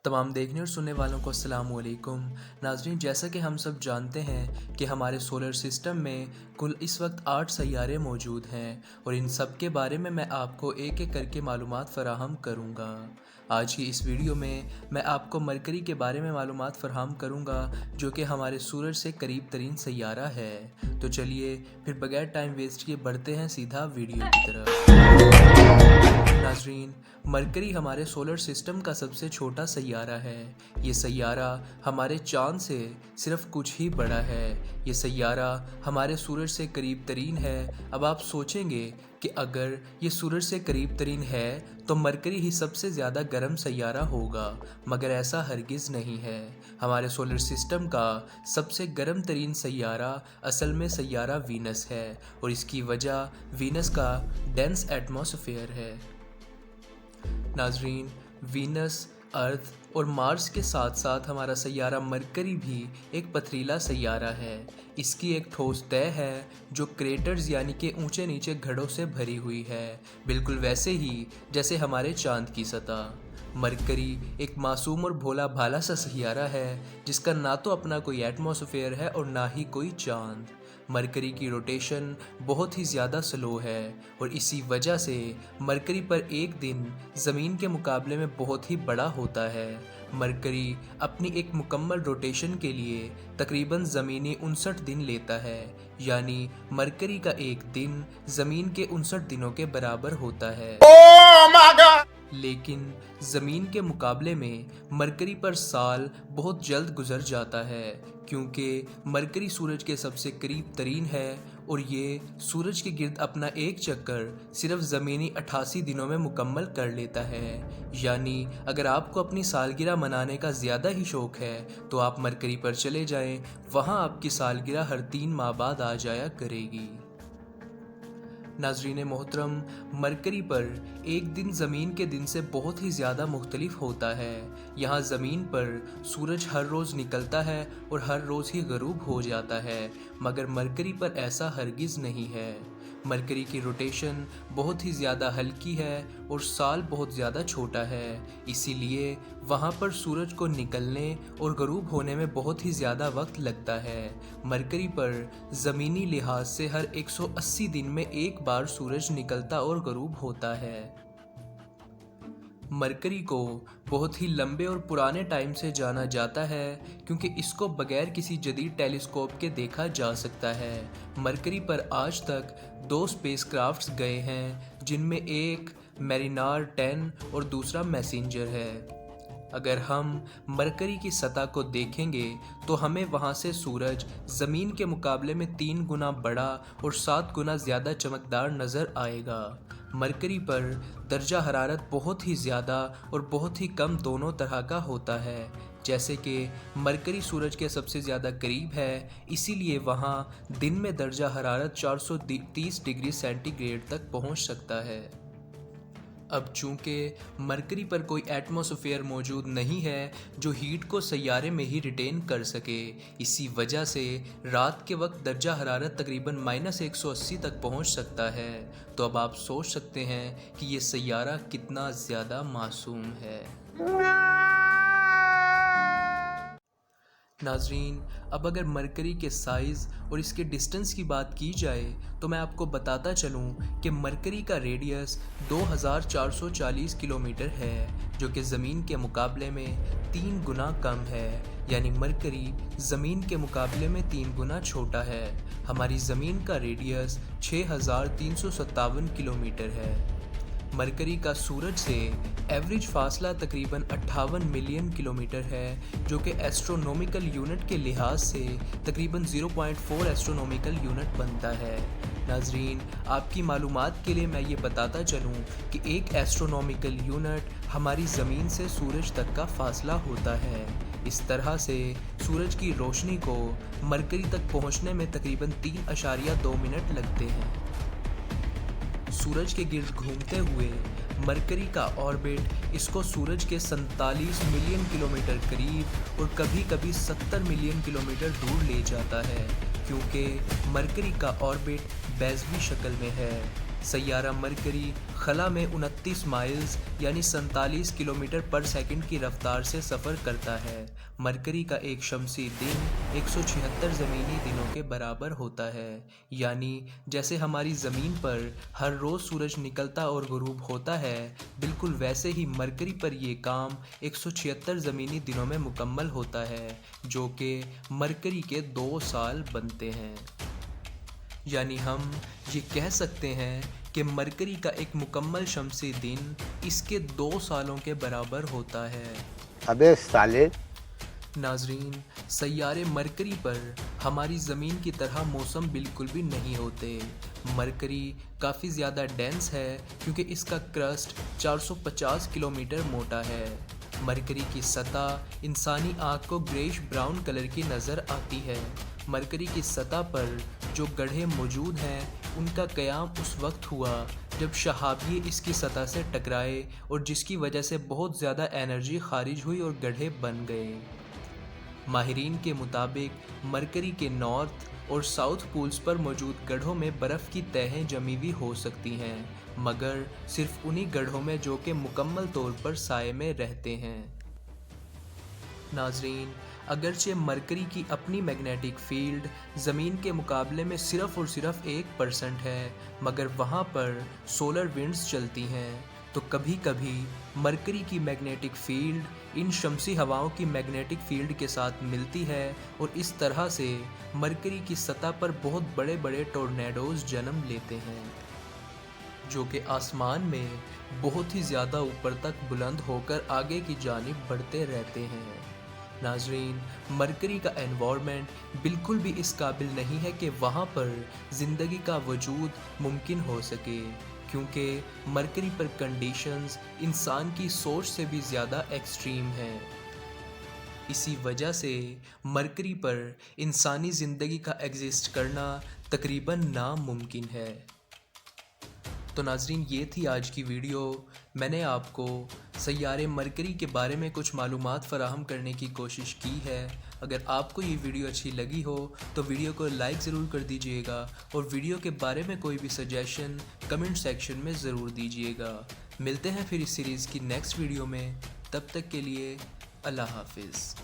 तमाम देखने और सुनने वालों को अस्सलाम वालेकुम। नाज़रीन, जैसा कि हम सब जानते हैं कि हमारे सोलर सिस्टम में कुल इस वक्त 8 सैयारे मौजूद हैं और इन सब के बारे में मैं आपको एक एक करके मालूमात फ़राहम करूँगा। आज की इस वीडियो में मैं आपको मरकरी के बारे में मालूमात फ़राहम करूँगा, जो कि हमारे सूरज से करीब तरीन सैयारा है। तो चलिए फिर बगैर टाइम वेस्ट किए बढ़ते हैं सीधा वीडियो की तरफ। नाज़रीन, मरकरी हमारे सोलर सिस्टम का सबसे छोटा सैयारा है। ये सैयारा हमारे चाँद से सिर्फ कुछ ही बड़ा है। ये सैयारा हमारे सूरज से करीब तरीन है। अब आप सोचेंगे कि अगर ये सूरज से करीब तरीन है तो मरकरी ही सबसे ज़्यादा गर्म सैयारा होगा, मगर ऐसा हरगिज़ नहीं है। हमारे सोलर सिस्टम का सबसे गर्म तरीन सैयारा असल में सैयारा वीनस है और इसकी वजह वीनस का डेंस एटमॉस्फेयर है। नाज़रीन, वीनस, अर्थ और मार्स के साथ साथ हमारा सैयारा मरकरी भी एक पथरीला सैयारा है। इसकी एक ठोस तह है जो क्रेटर्स यानी कि ऊंचे नीचे घड़ों से भरी हुई है, बिल्कुल वैसे ही जैसे हमारे चांद की सतह। मरकरी एक मासूम और भोला भाला सा सैयारा है जिसका ना तो अपना कोई एटमॉस्फेयर है और ना ही कोई चांद। मरकरी की रोटेशन बहुत ही ज़्यादा स्लो है और इसी वजह से मरकरी पर एक दिन ज़मीन के मुकाबले में बहुत ही बड़ा होता है। मरकरी अपनी एक मुकम्मल रोटेशन के लिए तकरीबन ज़मीनी 59 दिन लेता है, यानी मरकरी का एक दिन ज़मीन के 59 दिनों के बराबर होता है। लेकिन ज़मीन के मुकाबले में मरकरी पर साल बहुत जल्द गुजर जाता है, क्योंकि मरकरी सूरज के सबसे करीब तरीन है और ये सूरज के गिर्द अपना एक चक्कर सिर्फ ज़मीनी 88 दिनों में मुकम्मल कर लेता है। यानी अगर आपको अपनी सालगिरह मनाने का ज़्यादा ही शौक़ है तो आप मरकरी पर चले जाएं, वहाँ आपकी सालगिरह हर 3 माह बाद आ जाया करेगी। नाज़रीन मोहतरम, मरकरी पर एक दिन ज़मीन के दिन से बहुत ही ज़्यादा मुख्तलिफ होता है। यहाँ ज़मीन पर सूरज हर रोज़ निकलता है और हर रोज़ ही ग़रूब हो जाता है, मगर मरकरी पर ऐसा हरगिज़ नहीं है। मरकरी की रोटेशन बहुत ही ज़्यादा हल्की है और साल बहुत ज़्यादा छोटा है, इसीलिए वहाँ पर सूरज को निकलने और ग़रूब होने में बहुत ही ज़्यादा वक्त लगता है। मरकरी पर ज़मीनी लिहाज से हर 180 दिन में एक बार सूरज निकलता और ग़रूब होता है। मरकरी को बहुत ही लंबे और पुराने टाइम से जाना जाता है क्योंकि इसको बगैर किसी जदीद टेलीस्कोप के देखा जा सकता है। मरकरी पर आज तक 2 स्पेसक्राफ्ट्स गए हैं, जिनमें एक मैरिनार 10 और दूसरा मैसेंजर है। अगर हम मरकरी की सतह को देखेंगे तो हमें वहाँ से सूरज ज़मीन के मुकाबले में 3 गुना बड़ा और 7 गुना ज़्यादा चमकदार नज़र आएगा। मरकरी पर दर्जा हरारत बहुत ही ज़्यादा और बहुत ही कम दोनों तरह का होता है। जैसे कि मरकरी सूरज के सबसे ज़्यादा करीब है, इसीलिए वहाँ दिन में दर्जा हरारत 430 डिग्री सेंटीग्रेड तक पहुँच सकता है। अब चूँकि मरकरी पर कोई एटमॉस्फेयर मौजूद नहीं है जो हीट को सैयारे में ही रिटेन कर सके, इसी वजह से रात के वक्त दर्जा हरारत तकरीबन -180 तक पहुंच सकता है। तो अब आप सोच सकते हैं कि ये सैयारा कितना ज़्यादा मासूम है। नाज़रीन, अब अगर मरकरी के साइज़ और इसके डिस्टेंस की बात की जाए तो मैं आपको बताता चलूँ कि मरकरी का रेडियस 2440 किलोमीटर है, जो कि ज़मीन के मुकाबले में 3 गुना कम है। यानी मरकरी ज़मीन के मुकाबले में 3 गुना छोटा है। हमारी ज़मीन का रेडियस 6357 किलोमीटर है। मरकरी का सूरज से एवरेज फासला तकरीबन 58 मिलियन किलोमीटर है, जो कि एस्ट्रोनॉमिकल यूनिट के लिहाज से तकरीबन 0.4 एस्ट्रोनॉमिकल यूनिट बनता है। नाज़रीन, आपकी मालूमात के लिए मैं ये बताता चलूँ कि एक एस्ट्रोनॉमिकल यूनिट हमारी ज़मीन से सूरज तक का फासला होता है। इस तरह से सूरज की रोशनी को मरकरी तक पहुँचने में तकरीबन 3.2 मिनट लगते हैं। सूरज के गिर्द घूमते हुए मरकरी का ऑर्बिट इसको सूरज के 47 मिलियन किलोमीटर करीब और कभी कभी 70 मिलियन किलोमीटर दूर ले जाता है, क्योंकि मरकरी का ऑर्बिट बेज़वी शक्ल में है। سیارہ مرکری خلا میں 29 مائلز یعنی 47 کلومیٹر پر سیکنڈ کی رفتار سے سفر کرتا ہے۔ مرکری کا ایک شمسی دن 176 زمینی دنوں کے برابر ہوتا ہے، یعنی جیسے ہماری زمین پر ہر روز سورج نکلتا اور غروب ہوتا ہے، بالکل ویسے ہی مرکری پر یہ کام 176 زمینی دنوں میں مکمل ہوتا ہے، جو کہ مرکری کے 2 سال بنتے ہیں۔ یعنی ہم یہ کہہ سکتے ہیں کہ مرکری کا ایک مکمل شمسی دن اس کے 2 سالوں کے برابر ہوتا ہے۔ ابے سالے! ناظرین، سیارے مرکری پر ہماری زمین کی طرح موسم بالکل بھی نہیں ہوتے۔ مرکری کافی زیادہ ڈینس ہے کیونکہ اس کا کرسٹ 450 کلومیٹر موٹا ہے۔ مرکری کی سطح انسانی آنکھ کو گریش براؤن کلر کی نظر آتی ہے۔ مرکری کی سطح پر جو گڑھے موجود ہیں ان کا قیام اس وقت ہوا جب شہابیے اس کی سطح سے ٹکرائے اور جس کی وجہ سے بہت زیادہ انرجی خارج ہوئی اور گڑھے بن گئے۔ ماہرین کے مطابق مرکری کے نارتھ اور ساؤتھ پولز پر موجود گڑھوں میں برف کی تہیں جمی ہوئی ہو سکتی ہیں، مگر صرف انہی گڑھوں میں جو کہ مکمل طور پر سائے میں رہتے ہیں۔ ناظرین، اگرچہ مرکری کی اپنی میگنیٹک فیلڈ زمین کے مقابلے میں صرف اور صرف 1% ہے، مگر وہاں پر سولر ونڈز چلتی ہیں، تو کبھی کبھی مرکری کی میگنیٹک فیلڈ ان شمسی ہواؤں کی میگنیٹک فیلڈ کے ساتھ ملتی ہے اور اس طرح سے مرکری کی سطح پر بہت بڑے بڑے ٹورنیڈوز جنم لیتے ہیں، جو کہ آسمان میں بہت ہی زیادہ اوپر تک بلند ہو کر آگے کی جانب بڑھتے رہتے ہیں۔ ناظرین، مرکری کا انوائرمنٹ بالکل بھی اس قابل نہیں ہے کہ وہاں پر زندگی کا وجود ممکن ہو سکے، کیونکہ مرکری پر کنڈیشنز انسان کی سوچ سے بھی زیادہ ایکسٹریم ہیں۔ اسی وجہ سے مرکری پر انسانی زندگی کا ایگزسٹ کرنا تقریباً ناممکن ہے۔ تو ناظرین، یہ تھی آج کی ویڈیو۔ میں نے آپ کو سیارے مرکری کے بارے میں کچھ معلومات فراہم کرنے کی کوشش کی ہے۔ اگر آپ کو یہ ویڈیو اچھی لگی ہو تو ویڈیو کو لائک ضرور کر دیجئے گا اور ویڈیو کے بارے میں کوئی بھی سجیشن کمنٹ سیکشن میں ضرور دیجئے گا۔ ملتے ہیں پھر اس سیریز کی نیکسٹ ویڈیو میں، تب تک کے لیے اللہ حافظ۔